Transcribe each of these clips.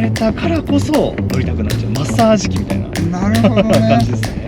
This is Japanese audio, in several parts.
れたからこそ乗りたくなっちゃう、マッサージ機みたいななるほどね感じですね。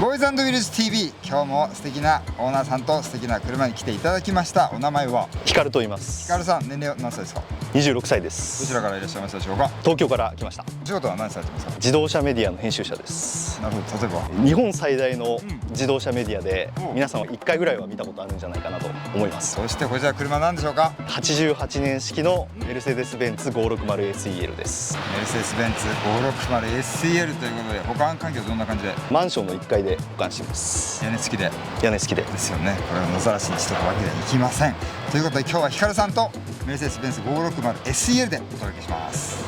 ボーイズ&ウィルズ TV、 今日も素敵なオーナーさんと素敵な車に来ていただきました。お名前は？ヒカルと言います。ヒカルさん、年齢は何歳ですか26歳です。どちらからいらっしゃいましたでしょうか？東京から来ました。お仕事は何されてますか？自動車メディアの編集者です。なるほど。例えば日本最大の自動車メディアで、うん皆さんは1回ぐらいは見たことあるんじゃないかなと思います。そしてこちら車なんでしょうか？88年式のメルセデス・ベンツ 560SEL です。メルセデス・ベンツ 560SEL ということで、保管環境どんな感じで？マンションの1階で保管しています。屋根付きで屋根付きで。ですよね。これを野ざらしにしとくわけにはいきません。ということで今日はヒカルさんとメルセデス・ベンツ 560SEL でお届けします。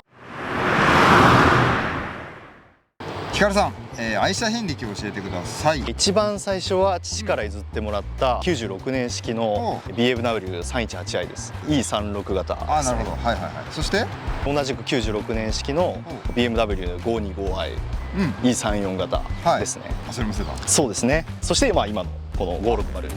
ヒカルさん、愛車遍歴を教えてください。一番最初は父から譲ってもらった96年式の BMW318i です。E36 型ですね。あ、なるほど。はいはいはい。そして同じく96年式の BMW525i、うん、E34 型ですね。それもセダン。そうですね。そして今のこの560、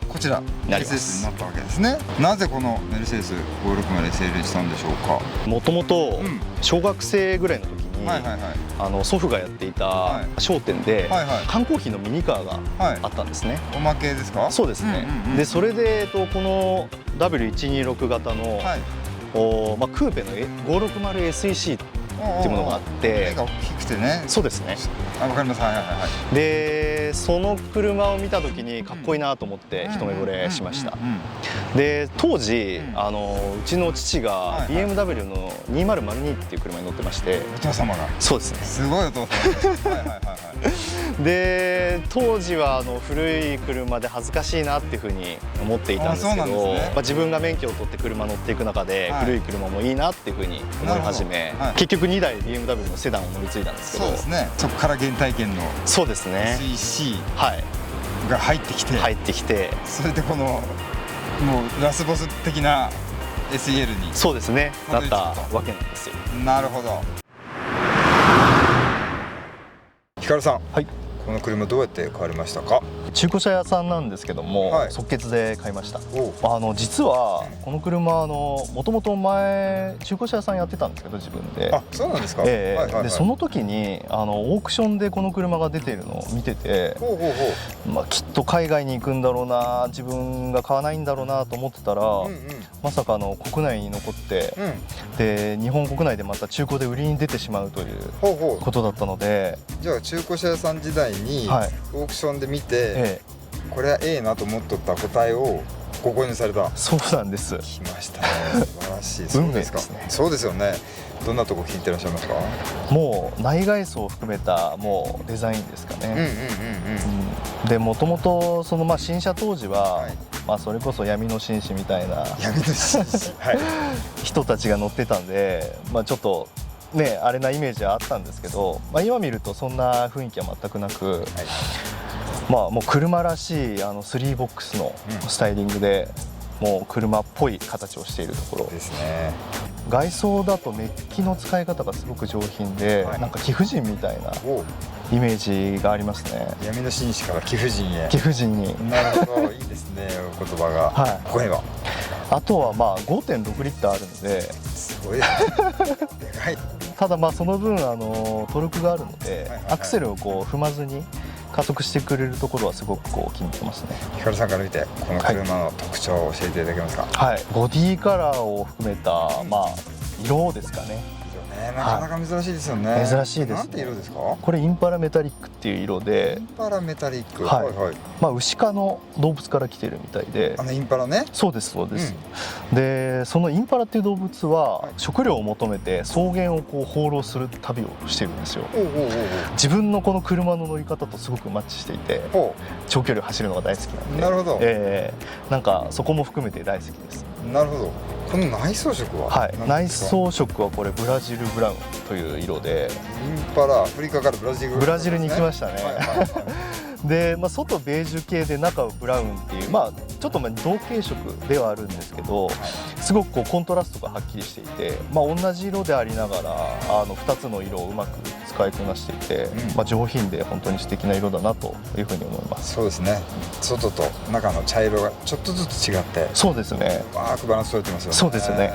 こちらメルセデスになったわけですね。なぜこのメルセデス 560SEL にしたんでしょうか？もともと小学生ぐらいの時に、はいはいはい、祖父がやっていた商店で缶コーヒーのミニカーがあったんですね。おまけですか？そうですね。でそれでこの W126 型の、クーペの 560SEC っていうものがあって、目が大きくてね。そうですね。わかります。はいはいはい。でその車を見た時にかっこいいなと思って一目惚れしました。で当時うちの父が BMW の2002っていう車に乗ってまして。お父様が？そうですね。すごいお父様。はいはいはいはい。で当時は古い車で恥ずかしいなっていうふうに思っていたんですけど、自分が免許を取って車乗っていく中で古い車もいいなっていうふうに思い始め、結局2台 BMW のセダンを乗り継いだんですけど、そうですね。そこから原体験の SEC が入ってきて、それでこのもうラスボス的な SEL にそうですねなったわけなんですよ。なるほど。ヒカルさん、はい、この車どうやって買われましたか？中古車屋さんなんですけども、即決で買いました。実はこの車もともと前中古車屋さんやってたんですけど自分で。あ、そうなんですか。でその時にオークションでこの車が出ているのを見てて、きっと海外に行くんだろうな、自分が買わないんだろうなと思ってたら、まさか国内に残って、で日本国内でまた中古で売りに出てしまうということだったので、じゃあ中古車屋さん時代にオークションで見て、これはええなと思っとった答えをご購入された。そうなんです。来ましたね。素晴らしい。そうですか。そうですよね。どんなとこ気に入ってらっしゃいますか？もう内外装を含めたもうデザインですかね。でもともと新車当時は、それこそ闇の紳士みたいな人たちが乗ってたんで、ちょっとねあれなイメージはあったんですけど、今見るとそんな雰囲気は全くなく、もう車らしい3ボックスのスタイリングで、もう車っぽい形をしているところですね。外装だとメッキの使い方がすごく上品で、なんか貴婦人みたいなイメージがありますね。闇の紳士から貴婦人へ。貴婦人に。なるほど、いいですね、お言葉が。ここにはあとは5.6 リッターあるので、すごいでかい。ただその分トルクがあるので、アクセルを踏まずに加速してくれるところはすごく気に入ってますね。ヒカルさんから見てこの車の特徴を教えていただけますか？ボディカラーを含めた色ですかね。なかなか珍しいですよね。珍しいです。なんて色ですか？これインパラメタリックっていう色で。インパラメタリック。牛科の動物から来てるみたいで。インパラね。そうですそうです。でそのインパラっていう動物は食料を求めて草原を放浪する旅をしてるんですよ。自分のこの車の乗り方とすごくマッチしていて、長距離を走るのが大好きなんで。なるほど。なんかそこも含めて大好きです。なるほど。この内装色は？内装色はこれブラジルブラウンという色で。インパラ、アフリカからブラジルに来ましたね。で、外ベージュ系で中はブラウンっていう、ちょっと同系色ではあるんですけど、すごくコントラストがはっきりしていて、同じ色でありながら2つの色をうまく使使いこなしていて、上品で本当に素敵な色だなというふうに思います。そうですね。外と中の茶色がちょっとずつ違って、そうですね。うまくバランス取れてますよね。そうですよね。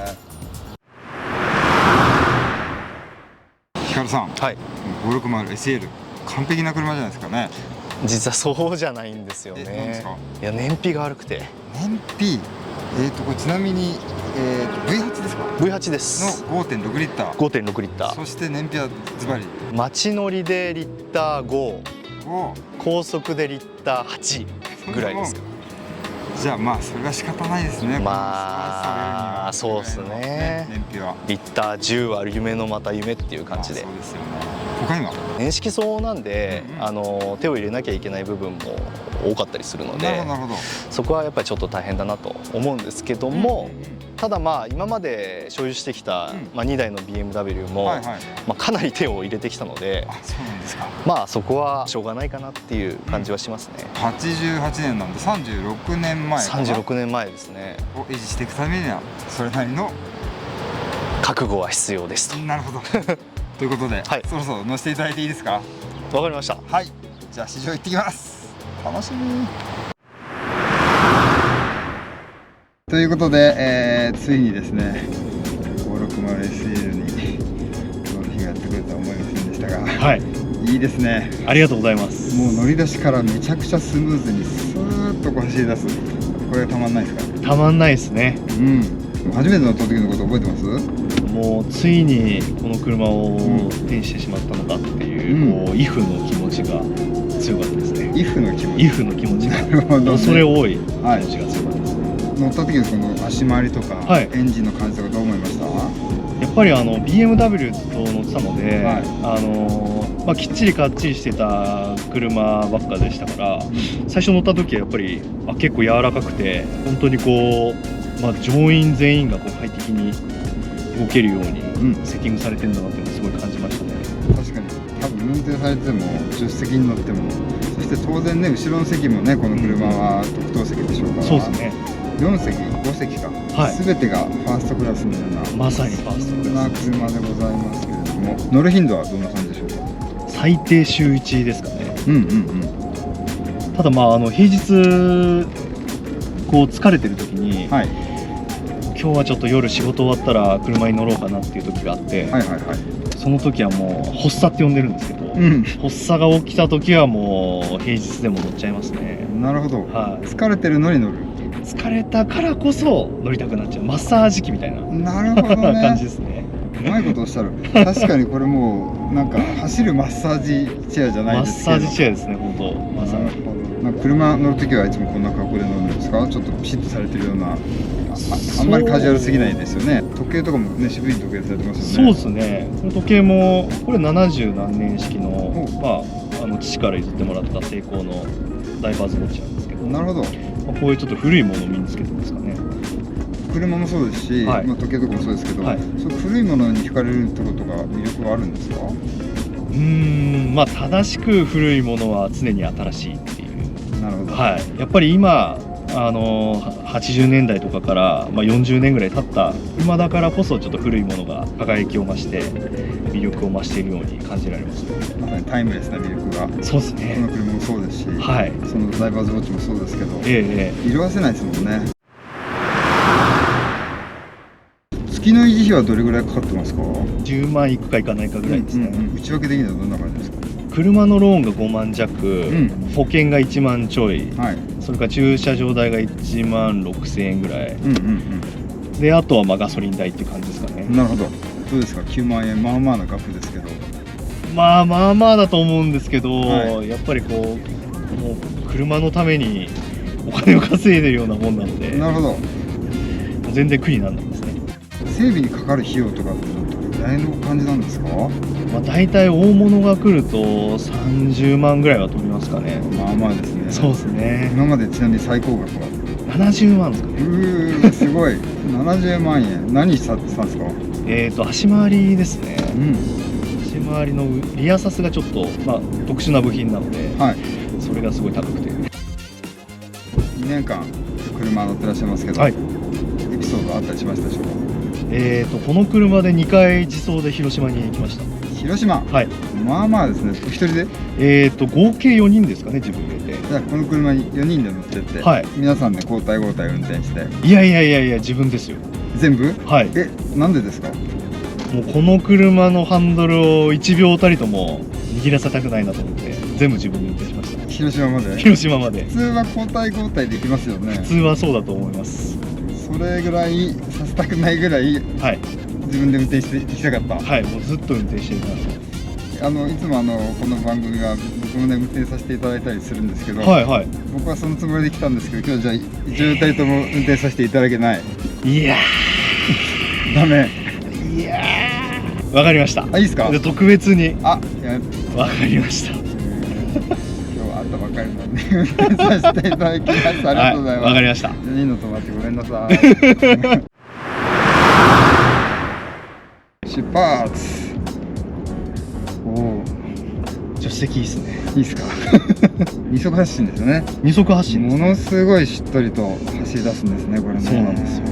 ヒカルさん、はい、560SL 完璧な車じゃないですかね。実はそうじゃないんですよね。何ですか？いや、燃費が悪くて。燃費、これちなみに、V8 ですか？ V8 ですの 5.6 リッター。5.6 リッター。そして燃費はズバリ。街乗りでリッター5、高速でリッター8ぐらいですか。じゃあまあそれは仕方ないですね。まあそうですね。燃費はリッター10は夢のまた夢っていう感じで。そうですよね。他には年式層なんで、手を入れなきゃいけない部分も多かったりするので、そこはやっぱりちょっと大変だなと思うんですけども、ただまあ今まで所有してきた2台の BMW もかなり手を入れてきたので、まあそこはしょうがないかなっていう感じはしますね。88年なんで36年前かな。36年前ですね。を維持していくためにはそれなりの覚悟は必要ですと。なるほど。ということで、そろそろ乗せていただいていいですか？わかりました。はい、じゃあ試乗行ってきます。楽しみ。ということで、ついにですね 560SL にこの日がやってくるとは思いませんでしたが、はい、いいですね。ありがとうございます。もう乗り出しからめちゃくちゃスムーズにスーッとこう走り出す。これたまんないですか？たまんないですね。初めて乗った時のこと覚えてます？もうついにこの車を手にしてしまったのかっていう、こうイフの気持ちが強かったですね。イフの気持ち。イフの気持ちが。なるほどね。恐れ多い気持ちが強かったですね。乗った時のその足回りとか、エンジンの感じとかどう思いました？やっぱりBMW と乗ってたので、きっちりかっちりしてた車ばっかでしたから、最初乗った時はやっぱり結構柔らかくて、本当にこう、乗員全員がこう快適に動けるようにセッティングされてるんだなっていうのをすごい感じましたね。確かに多分運転されても助手席に乗っても、そして当然ね後ろの席もねこの車は特等席でしょうから、そうですね。4席5席か、全てがファーストクラスのような、まさにファーストクラスな車でございますけれども、乗る頻度はどんな感じでしょうか？最低週1ですかね。ただ平日こう疲れてる時に、今日はちょっと夜仕事終わったら車に乗ろうかなっていう時があって、その時はもう発作って呼んでるんですけど、発作が起きた時はもう平日でも乗っちゃいますね。なるほど。疲れてるのに乗る。疲れたからこそ乗りたくなっちゃう、マッサージ機みたいな感じですね。うまいことおっしゃる。確かにこれもうなんか走るマッサージチェアじゃないですけど。マッサージチェアですね、本当。まさに。なんか車乗るときはいつもこんな格好で乗るんですか？ちょっとピシッとされてるような。あんまりカジュアルすぎないですよね。時計とかもね渋い時計されてますよね。そうですね。この時計もこれ70何年式の父から譲ってもらったセイコーのダイバーズウォッチなんですけど。なるほど。こういうちょっと古いものを身につけてますかね。車もそうですし、時計とかもそうですけど、そう古いものに惹かれるってことが魅力はあるんですか？正しく古いものは常に新しいっていう。なるほど。やっぱり今80年代とかから、40年ぐらい経った今だからこそちょっと古いものが輝きを増して魅力を増しているように感じられますね。まさにタイムレスな魅力が。そうですね。この車もそうですし、そのダイバーズウォッチもそうですけど、色あせないですもんね。月の維持費はどれぐらいかかってますか？10万いくかいかないかぐらいですね。内訳的にはどんな感じですか？車のローンが5万弱、保険が1万ちょい、それから駐車場代が1万6000円ぐらい、であとはガソリン代っていう感じですかね。なるほど。どうですか9万円、まあまあな額ですけど。まあまあだと思うんですけど、やっぱりこうもう車のためにお金を稼いでるようなもんなので。なるほど。全然苦にならないですね。整備にかかる費用とかってどれぐらいの感じなんですか？大体大物が来ると30万ぐらいは飛びますかね。まあまあですね。そうですね。今までちなみに最高額は70万ですかね。すごい。70万円。何したんですか？足回りですね。足回りのリアサスがちょっと、特殊な部品なので、それがすごい高くて。2年間車乗ってらっしゃいますけど、エピソードあったりしましたでしょうか？この車で2回自走で広島に行きました。広島。はい。まあまあですね。お一人で？合計4人ですかね、自分で。じゃあこの車に4人で乗ってって、はい、皆さんで交代交代運転して。いやいやいやいや、自分ですよ。全部？はい。なんでですか？もうこの車のハンドルを1秒たりとも握らせたくないなと思って全部自分で運転しました。広島まで？広島まで。普通は交代交代できますよね。普通はそうだと思います。それぐらいさせたくないぐらい、はい、自分で運転していきたかった。はい、もうずっと運転していた。いつもこの番組は僕もね運転させていただいたりするんですけど、はいはい、僕はそのつもりで来たんですけど、今日じゃあ1人とも運転させていただけない。いやーダメ。いやーわかりました。いいですか？特別に。わかりました。今日は会ったばっかりなんで運転させていただきます。ありがとうございます。わかりました。4人の友達ごめんなさい。出発。助手席いいですね。いいですか？二足発進ですよね。二足発進です、ものすごいしっとりと走り出すんですね、これね。そうなんですよ。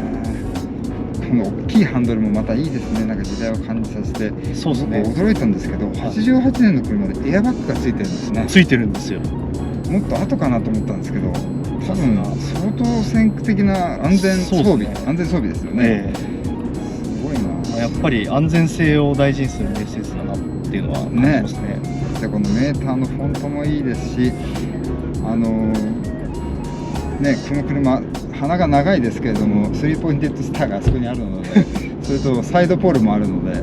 この大きいハンドルもまたいいですね。なんか時代を感じさせて。そうですね。僕驚いたんですけど、88年の車でエアバッグがついてるんですね。ついてるんですよ。もっと後かなと思ったんですけど、多分相当先駆的な安全装備ですよね。すごいな。やっぱり安全性を大事にするメッセージだなっていうのは感じますね。でこのメーターのフォントもいいですし、ね、この車鼻が長いですけれども3ポインテッドスターがあそこにあるのでそれとサイドポールもあるので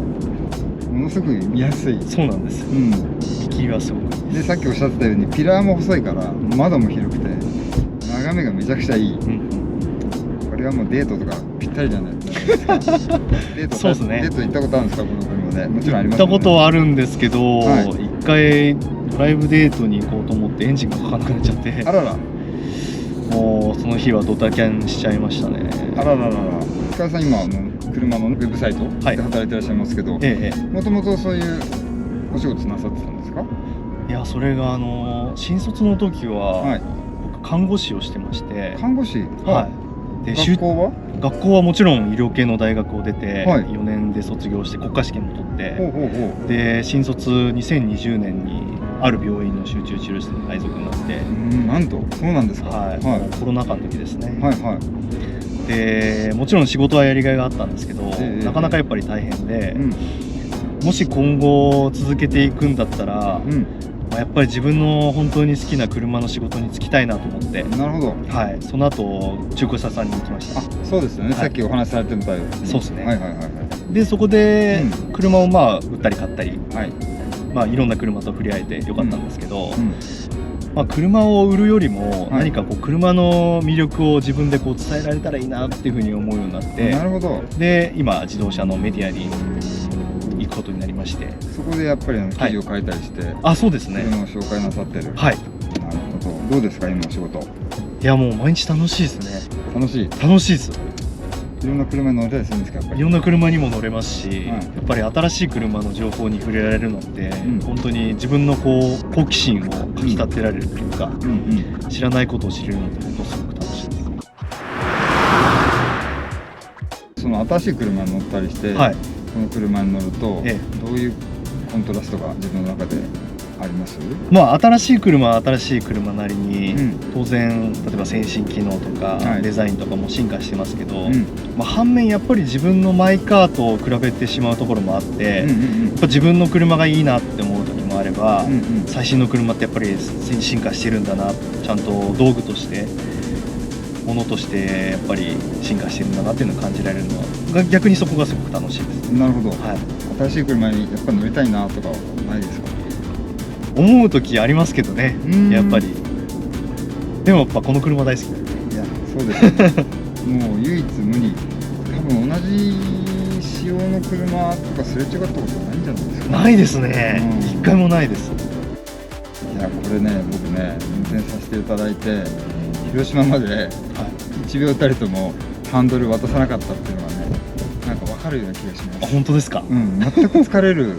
ものすごく見やすい。そうなんですよ。見切りはすごくいいで、さっきおっしゃってたようにピラーも細いから窓も広くて眺めがめちゃくちゃいい。これはもうデートとかぴったりじゃないですか。そうですね。デート行ったことあるんですか、この車で？もちろんありますよね。行ったことはあるんですけど、一回ドライブデートに行こうと思ってエンジンがかかなくなっちゃって、あらら、もうその日はドタキャンしちゃいましたね。あらららら。石川さん今車のウェブサイトで働いてらっしゃいますけど、もともとそういうお仕事なさってたんですか？いや、それが新卒の時は、僕看護師をしてまして。看護師？はい。で、学校はもちろん医療系の大学を出て、4年で卒業して国家試験も取って、で新卒2020年にある病院の集中治療室に配属になって、なんとそうなんですか。コロナ禍の時ですね。でもちろん仕事はやりがいがあったんですけど、なかなかやっぱり大変で、もし今後続けていくんだったら、やっぱり自分の本当に好きな車の仕事に就きたいなと思って。なるほど。はい。その後中古車さんに行きました。そうですよね。さっきお話しされてたように。そうですね。でそこで車を売ったり買ったり、いろんな車と触れ合えてよかったんですけど、車を売るよりも何か車の魅力を自分で伝えられたらいいなっていうふうに思うようになって。なるほど。で今自動車のメディアに行くことになりまして、そこでやっぱり記事を書いたりして、そうですね。車を紹介なさってる。はい。なるほど。どうですか今の仕事？いやもう毎日楽しいですね。楽しいです。いろんな車に乗れたりするんですか？やっぱりいろんな車にも乗れますし、やっぱり新しい車の情報に触れられるのって、本当に自分の好奇心をかき立てられるというか、知らないことを知れるのって本当すごく楽しいです。その新しい車に乗ったりして、この車に乗ると、どういうコントラストが自分の中であります？新しい車は新しい車なりに、当然例えば先進機能とか、デザインとかも進化してますけど、反面やっぱり自分のマイカーと比べてしまうところもあって、やっぱ自分の車がいいなって思う時もあれば、最新の車ってやっぱり進化してるんだな、ちゃんと道具としてものとしてやっぱり進化してるんだなっていうのを感じられるのは逆にそこがすごく楽しいです。なるほど。新しい車にやっぱり乗りたいなとかはないですか？思う時ありますけどね、やっぱり。でもやっぱこの車大好きだよね。いや、そうですね。もう唯一無二。多分同じ仕様の車とかすれ違ったことないんじゃないですか？ないですね。一回もないです。いや、これね、僕ね、運転させていただいて広島まで1秒たりともハンドル渡さなかったっていうのはね、なんか分かるような気がします。本当ですか？全く疲れる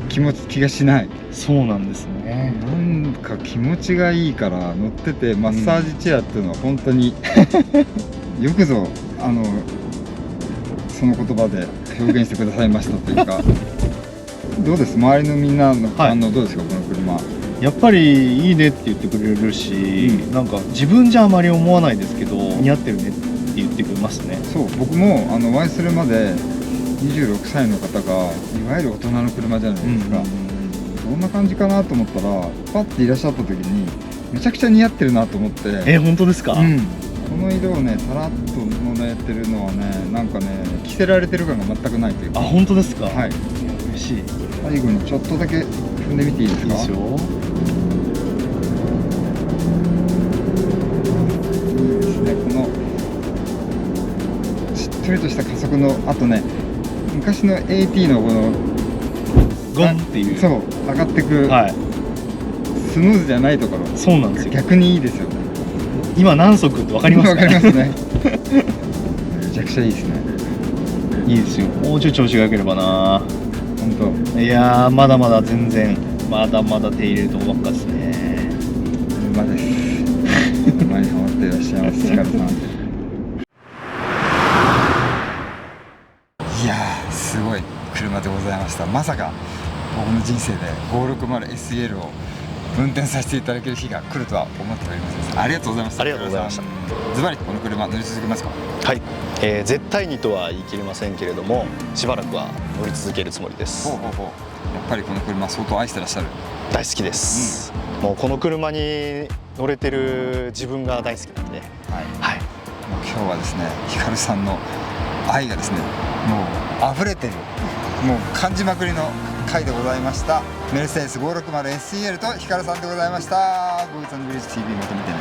気がしない。そうなんですね。なんか気持ちがいいから乗ってて、マッサージチェアっていうのは本当によくぞその言葉で表現してくださいましたというかどうです周りのみんなの反応どうですか、この車。やっぱりいいねって言ってくれるし、なんか自分じゃあまり思わないですけど似合ってるねって言ってくれますね。そう、僕もお会いするまで26歳の方がいわゆる大人の車じゃないですか、どんな感じかなと思ったらパッていらっしゃった時にめちゃくちゃ似合ってるなと思って。本当ですか？この色をねさらっとのやってるのはね、なんかね着せられてる感が全くないというか。本当ですか？はい、嬉しい。最後にちょっとだけ踏んでみていいですか？いいですよ。しっとりとした加速のあとね、昔の AT のこのゴンっていう、そう上がってく、スムーズじゃないところ、そうなんですよ。逆にいいですよね。今何速って分かりますか？分かりますね。めちゃくちゃいいですね。いいですよ。もうちょい調子が良ければな。本当。いやー、まだまだ全然まだまだ手入れるとこばっかですね。馬です。馬にハマっていらっしゃいます、ヒカルさん。いやー、すごい車でございました。まさか僕の人生で 560SL を運転させていただける日が来るとは思っておりません。ありがとうございました。ありがとうございました。ズバリこの車乗り続けますか？はい、絶対にとは言い切れませんけれども、しばらくは乗り続けるつもりです。やっぱりこの車相当愛してらっしゃる？大好きです、もうこの車に乗れてる自分が大好きなんで、はい、今日はですね、ヒカルさんの愛がですね、もう溢れてる、もう感じまくりの回でございました。メルセデス 560SEL とヒカルさんでございました。ボーイズ&ブリッジ TV まとめてね。